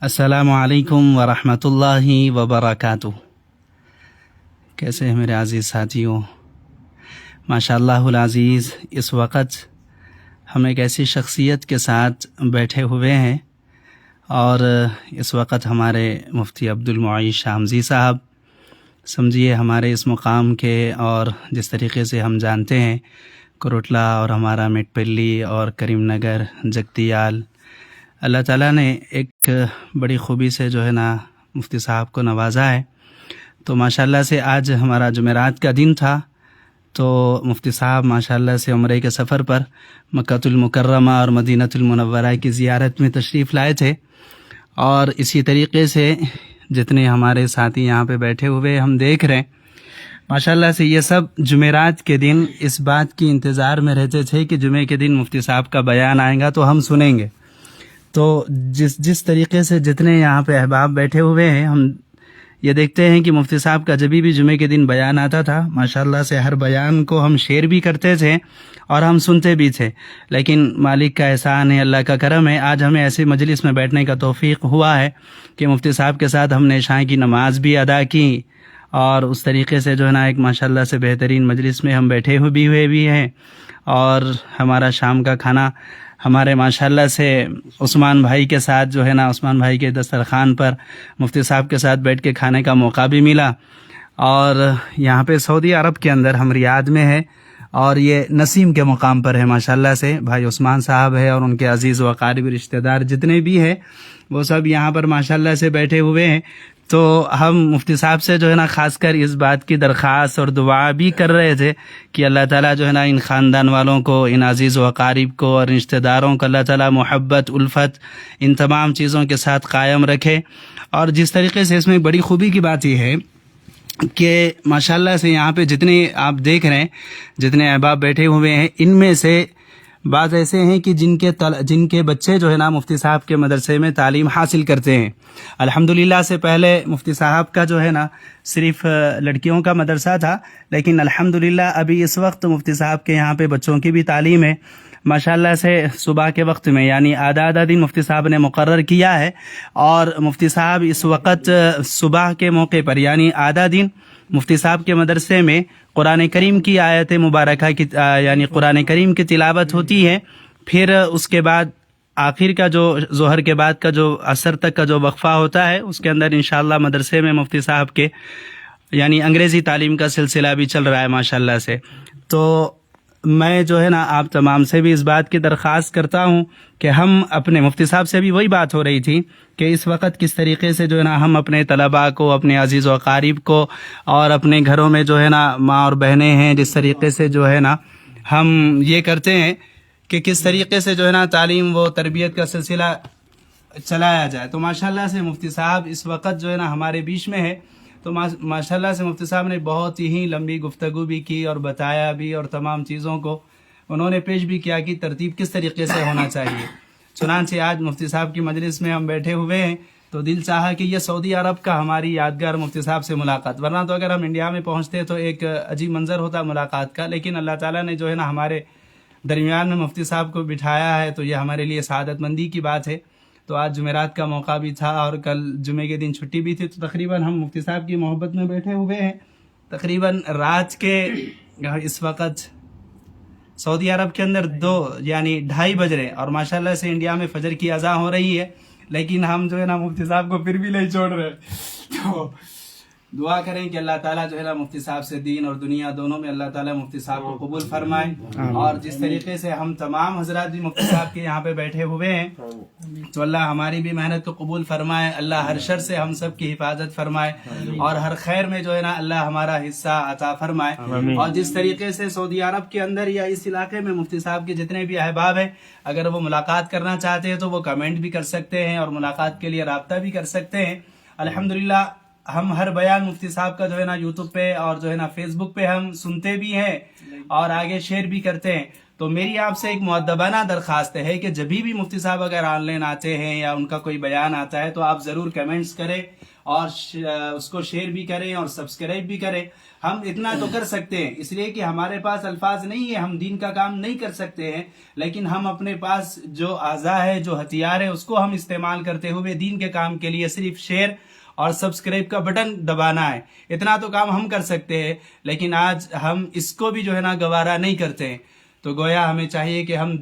السلام علیکم ورحمۃ اللہ وبرکاتہ۔ کیسے ہیں میرے عزیز ساتھیوں؟ ماشاء اللہ العزیز، اس وقت ہم ایک ایسی شخصیت کے ساتھ بیٹھے ہوئے ہیں اور اس وقت ہمارے مفتی عبدالمعیش شامزی صاحب، سمجھیے ہمارے اس مقام کے، اور جس طریقے سے ہم جانتے ہیں کروٹلا اور ہمارا مٹ پلی اور کریم نگر جگتیال، اللہ تعالیٰ نے ایک بڑی خوبی سے جو ہے نا مفتی صاحب کو نوازا ہے۔ تو ماشاءاللہ سے آج ہمارا جمعرات کا دن تھا، تو مفتی صاحب ماشاءاللہ سے عمرے کے سفر پر مکہ المکرمہ اور مدینہ المنورہ کی زیارت میں تشریف لائے تھے، اور اسی طریقے سے جتنے ہمارے ساتھی یہاں پہ بیٹھے ہوئے ہم دیکھ رہے ہیں، ماشاءاللہ سے یہ سب جمعرات کے دن اس بات کی انتظار میں رہتے تھے کہ جمعے کے دن مفتی صاحب کا بیان آئے گا تو ہم سنیں گے۔ تو جس طریقے سے جتنے یہاں پہ احباب بیٹھے ہوئے ہیں، ہم یہ دیکھتے ہیں کہ مفتی صاحب کا جبھی بھی جمعے کے دن بیان آتا تھا، ماشاءاللہ سے ہر بیان کو ہم شیئر بھی کرتے تھے اور ہم سنتے بھی تھے، لیکن مالک کا احسان ہے، اللہ کا کرم ہے، آج ہمیں ایسی مجلس میں بیٹھنے کا توفیق ہوا ہے کہ مفتی صاحب کے ساتھ ہم نے عشاء کی نماز بھی ادا کی، اور اس طریقے سے جو ہے نا ایک ماشاءاللہ سے بہترین مجلس میں ہم بیٹھے ہوئے بھی ہیں، اور ہمارا شام کا کھانا ہمارے ماشاءاللہ سے عثمان بھائی کے ساتھ جو ہے نا، عثمان بھائی کے دسترخوان پر مفتی صاحب کے ساتھ بیٹھ کے کھانے کا موقع بھی ملا۔ اور یہاں پہ سعودی عرب کے اندر ہم ریاض میں ہیں، اور یہ نسیم کے مقام پر ہے، ماشاءاللہ سے بھائی عثمان صاحب ہے اور ان کے عزیز و اقارب رشتہ دار جتنے بھی ہیں وہ سب یہاں پر ماشاءاللہ سے بیٹھے ہوئے ہیں۔ تو ہم مفتی صاحب سے جو ہے نا خاص کر اس بات کی درخواست اور دعا بھی کر رہے تھے کہ اللہ تعالیٰ جو ہے نا ان خاندان والوں کو، ان عزیز و اقارب کو اور رشتہ داروں کو اللہ تعالیٰ محبت، الفت، ان تمام چیزوں کے ساتھ قائم رکھے۔ اور جس طریقے سے اس میں بڑی خوبی کی بات یہ ہے کہ ماشاءاللہ سے یہاں پہ جتنے آپ دیکھ رہے ہیں، جتنے احباب بیٹھے ہوئے ہیں، ان میں سے بعض ایسے ہیں کہ جن کے بچے جو ہے نا مفتی صاحب کے مدرسے میں تعلیم حاصل کرتے ہیں۔ الحمدللہ سے پہلے مفتی صاحب کا جو ہے نا صرف لڑکیوں کا مدرسہ تھا، لیکن الحمدللہ ابھی اس وقت مفتی صاحب کے یہاں پہ بچوں کی بھی تعلیم ہے۔ ماشاءاللہ سے صبح کے وقت میں یعنی آدھا دن مفتی صاحب نے مقرر کیا ہے، اور مفتی صاحب اس وقت صبح کے موقع پر یعنی آدھا دن مفتی صاحب کے مدرسے میں قرآن کریم کی آیت مبارکہ کی یعنی قرآن کریم کی تلاوت ہوتی ہے، پھر اس کے بعد آخر کا جو ظہر کے بعد کا جو عصر تک کا جو وقفہ ہوتا ہے، اس کے اندر انشاءاللہ مدرسے میں مفتی صاحب کے یعنی انگریزی تعلیم کا سلسلہ بھی چل رہا ہے ماشاءاللہ سے۔ تو میں جو ہے نا آپ تمام سے بھی اس بات کی درخواست کرتا ہوں کہ ہم اپنے مفتی صاحب سے بھی وہی بات ہو رہی تھی کہ اس وقت کس طریقے سے جو ہے نا ہم اپنے طلباء کو، اپنے عزیز و اقارب کو، اور اپنے گھروں میں جو ہے نا ماں اور بہنیں ہیں، جس طریقے سے جو ہے نا ہم یہ کرتے ہیں کہ کس طریقے سے جو ہے نا تعلیم و تربیت کا سلسلہ چلایا جائے۔ تو ماشاءاللہ سے مفتی صاحب اس وقت جو ہے نا ہمارے بیچ میں ہے، تو ماشاءاللہ سے مفتی صاحب نے بہت ہی لمبی گفتگو بھی کی اور بتایا بھی، اور تمام چیزوں کو انہوں نے پیش بھی کیا کہ ترتیب کس طریقے سے ہونا چاہیے۔ چنانچہ آج مفتی صاحب کی مجلس میں ہم بیٹھے ہوئے ہیں، تو دل چاہا کہ یہ سعودی عرب کا ہماری یادگار مفتی صاحب سے ملاقات، ورنہ تو اگر ہم انڈیا میں پہنچتے تو ایک عجیب منظر ہوتا ملاقات کا، لیکن اللہ تعالیٰ نے جو ہے نا ہمارے درمیان میں مفتی صاحب کو بٹھایا ہے، تو یہ ہمارے لیے سعادت مندی کی بات ہے۔ تو آج جمعرات کا موقع بھی تھا اور کل جمعے کے دن چھٹی بھی تھی، تو تقریباً ہم مفتی صاحب کی محبت میں بیٹھے ہوئے ہیں۔ تقریباً رات کے اس وقت سعودی عرب کے اندر 2:30 بج رہے، اور ماشاءاللہ سے انڈیا میں فجر کی اذان ہو رہی ہے، لیکن ہم جو ہے نا مفتی صاحب کو پھر بھی نہیں چھوڑ رہے۔ تو دعا کریں کہ اللہ تعالیٰ جو ہے نا مفتی صاحب سے دین اور دنیا دونوں میں اللہ تعالیٰ مفتی صاحب کو قبول فرمائے، اور جس طریقے سے ہم تمام حضرات بھی مفتی صاحب کے یہاں پہ بیٹھے ہوئے ہیں، تو اللہ ہماری بھی محنت کو قبول فرمائے، اللہ ہر شر سے ہم سب کی حفاظت فرمائے، اور ہر خیر میں جو ہے نا اللہ ہمارا حصہ عطا فرمائے۔ اور جس طریقے سے سعودی عرب کے اندر یا اس علاقے میں مفتی صاحب کے جتنے بھی احباب ہیں، اگر وہ ملاقات کرنا چاہتے ہیں تو وہ کمنٹ بھی کر سکتے ہیں اور ملاقات کے لیے رابطہ بھی کر سکتے ہیں۔ الحمدللہ ہم ہر بیان مفتی صاحب کا جو ہے نا یوٹیوب پہ اور جو ہے نا فیس بک پہ ہم سنتے بھی ہیں اور آگے شیئر بھی کرتے ہیں۔ تو میری آپ سے ایک مؤدبانہ درخواست ہے کہ جب بھی مفتی صاحب اگر آن لائن آتے ہیں یا ان کا کوئی بیان آتا ہے تو آپ ضرور کمنٹس کریں اور اس کو شیئر بھی کریں اور سبسکرائب بھی کریں. ہم اتنا تو کر سکتے ہیں، اس لیے کہ ہمارے پاس الفاظ نہیں ہے، ہم دین کا کام نہیں کر سکتے ہیں، لیکن ہم اپنے پاس جو اعضاء ہے، جو ہتھیار ہے، اس کو ہم استعمال کرتے ہوئے دین کے کام کے لیے صرف شیئر اور سبسکرائب کا بٹن دبانا ہے. اتنا تو کام ہم کر سکتے ہیں، لیکن آج ہم اس کو بھی جو ہے نا گوارا نہیں کرتے ہیں. تو گویا ہمیں چاہیے کہ ہم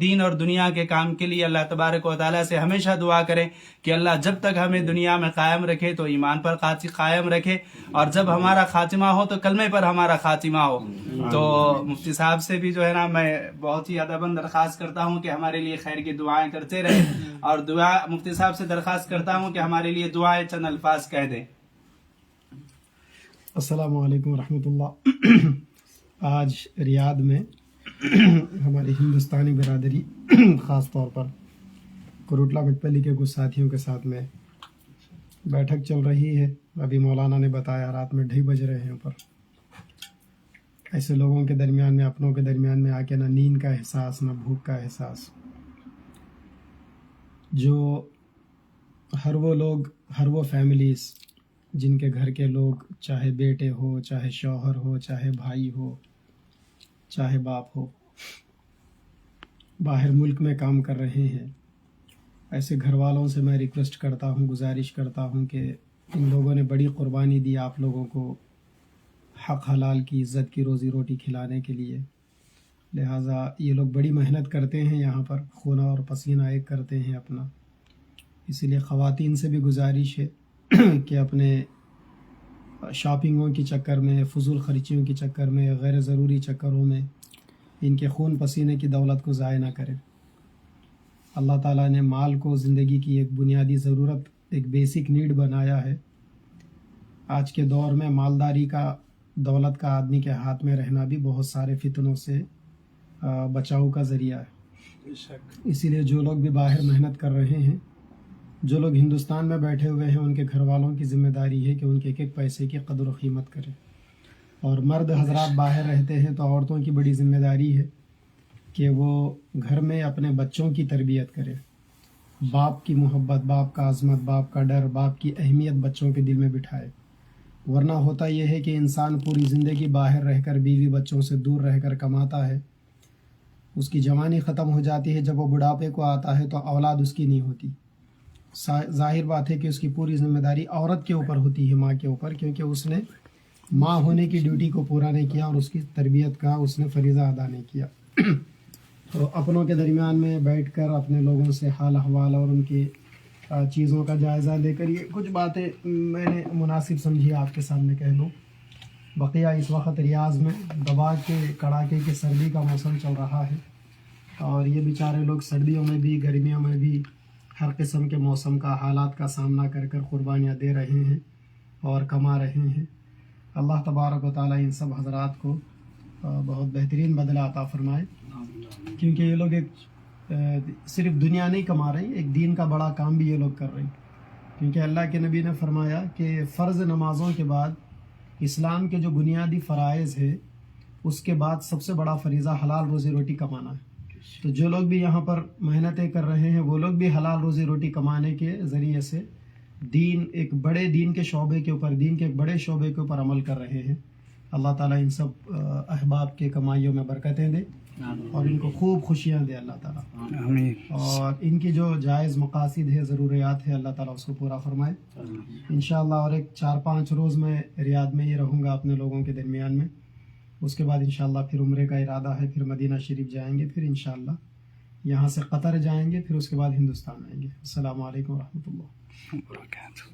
دین اور دنیا کے کام کے لیے اللہ تبارک و تعالیٰ سے ہمیشہ دعا کریں کہ اللہ جب تک ہمیں دنیا میں قائم رکھے تو ایمان پر قائم رکھے، اور جب ہمارا خاتمہ ہو تو کلمے پر ہمارا خاتمہ ہو. تو مفتی صاحب سے بھی جو ہے نا میں بہت ہی ادباً درخواست کرتا ہوں کہ ہمارے لیے خیر کی دعائیں کرتے رہیں، اور مفتی صاحب سے درخواست کرتا ہوں کہ ہمارے لیے دعائیں چند الفاظ کہہ دیں. السلام علیکم ورحمۃ اللہ. آج ریاض میں ہماری ہندوستانی برادری خاص طور پر کروٹلا بٹپلی کے کچھ ساتھیوں کے ساتھ میں بیٹھک چل رہی ہے. ابھی مولانا نے بتایا رات میں 2:30 بج رہے ہیں اوپر. ایسے لوگوں کے درمیان میں، اپنوں کے درمیان میں آ کے نہ نیند کا احساس نہ بھوک کا احساس. جو ہر وہ فیملیز جن کے گھر کے لوگ چاہے بیٹے ہو، چاہے شوہر ہو، چاہے بھائی ہو، چاہے باپ ہو، باہر ملک میں کام کر رہے ہیں، ایسے گھر والوں سے میں ریکویسٹ کرتا ہوں، گزارش کرتا ہوں کہ ان لوگوں نے بڑی قربانی دی آپ لوگوں کو حق حلال کی، عزت کی روزی روٹی کھلانے کے لیے. لہٰذا یہ لوگ بڑی محنت کرتے ہیں، یہاں پر خون اور پسینہ ایک کرتے ہیں اپنا. اسی لیے خواتین سے بھی گزارش ہے کہ اپنے شاپنگوں کے چکر میں، فضول خرچیوں کے چکر میں، غیر ضروری چکروں میں ان کے خون پسینے کی دولت کو ضائع نہ کریں. اللہ تعالیٰ نے مال کو زندگی کی ایک بنیادی ضرورت، ایک بیسک نیڈ بنایا ہے. آج کے دور میں مالداری کا، دولت کا آدمی کے ہاتھ میں رہنا بھی بہت سارے فتنوں سے بچاؤ کا ذریعہ ہے. اسی لیے جو لوگ بھی باہر محنت کر رہے ہیں، جو لوگ ہندوستان میں بیٹھے ہوئے ہیں، ان کے گھر والوں کی ذمہ داری ہے کہ ان کے ایک ایک پیسے کی قدر و قیمت کریں. اور مرد حضرات باہر رہتے ہیں تو عورتوں کی بڑی ذمہ داری ہے کہ وہ گھر میں اپنے بچوں کی تربیت کرے. باپ کی محبت، باپ کا عظمت، باپ کا ڈر، باپ کی اہمیت بچوں کے دل میں بٹھائے. ورنہ ہوتا یہ ہے کہ انسان پوری زندگی باہر رہ کر، بیوی بچوں سے دور رہ کر کماتا ہے. اس کی جوانی ختم ہو جاتی ہے، جب وہ بڑھاپے کو آتا ہے تو اولاد اس کی نہیں ہوتی. ظاہر بات ہے کہ اس کی پوری ذمہ داری عورت کے اوپر ہوتی ہے، ماں کے اوپر، کیونکہ اس نے ماں ہونے کی ڈیوٹی کو پورا نہیں کیا اور اس کی تربیت کا اس نے فریضہ ادا نہیں کیا. تو اپنوں کے درمیان میں بیٹھ کر اپنے لوگوں سے حال احوال اور ان کی چیزوں کا جائزہ لے کر یہ کچھ باتیں میں نے مناسب سمجھی آپ کے سامنے کہہ دوں. بقیہ اس وقت ریاض میں دبا کے کڑاکے کی سردی کا موسم چل رہا ہے، اور یہ بیچارے لوگ سردیوں میں بھی، گرمیوں میں بھی ہر قسم کے موسم کا، حالات کا سامنا کر کر قربانیاں دے رہے ہیں اور کما رہے ہیں. اللہ تبارک و تعالیٰ ان سب حضرات کو بہت بہترین بدلہ عطا فرمائے، کیونکہ یہ لوگ ایک صرف دنیا نہیں کما رہے ہیں، ایک دین کا بڑا کام بھی یہ لوگ کر رہے ہیں. کیونکہ اللہ کے نبی نے فرمایا کہ فرض نمازوں کے بعد اسلام کے جو بنیادی فرائض ہے، اس کے بعد سب سے بڑا فریضہ حلال روزی روٹی کمانا ہے. تو جو لوگ بھی یہاں پر محنتیں کر رہے ہیں، وہ لوگ بھی حلال روزی روٹی کمانے کے ذریعے سے ایک بڑے دین کے شعبے کے اوپر، دین کے ایک بڑے شعبے کے اوپر عمل کر رہے ہیں. اللہ تعالیٰ ان سب احباب کے کمائیوں میں برکتیں دے اور ان کو خوب خوشیاں دے اللہ تعالیٰ. اور ان کی جو جائز مقاصد ہے، ضروریات ہے، اللہ تعالیٰ اس کو پورا فرمائے انشاءاللہ. اور ایک 4-5 روز میں ریاض میں ہی رہوں گا اپنے لوگوں کے درمیان میں. اس کے بعد انشاءاللہ پھر عمرے کا ارادہ ہے، پھر مدینہ شریف جائیں گے، پھر انشاءاللہ یہاں سے قطر جائیں گے، پھر اس کے بعد ہندوستان آئیں گے. السلام علیکم ورحمۃ اللہ وبرکاتہ.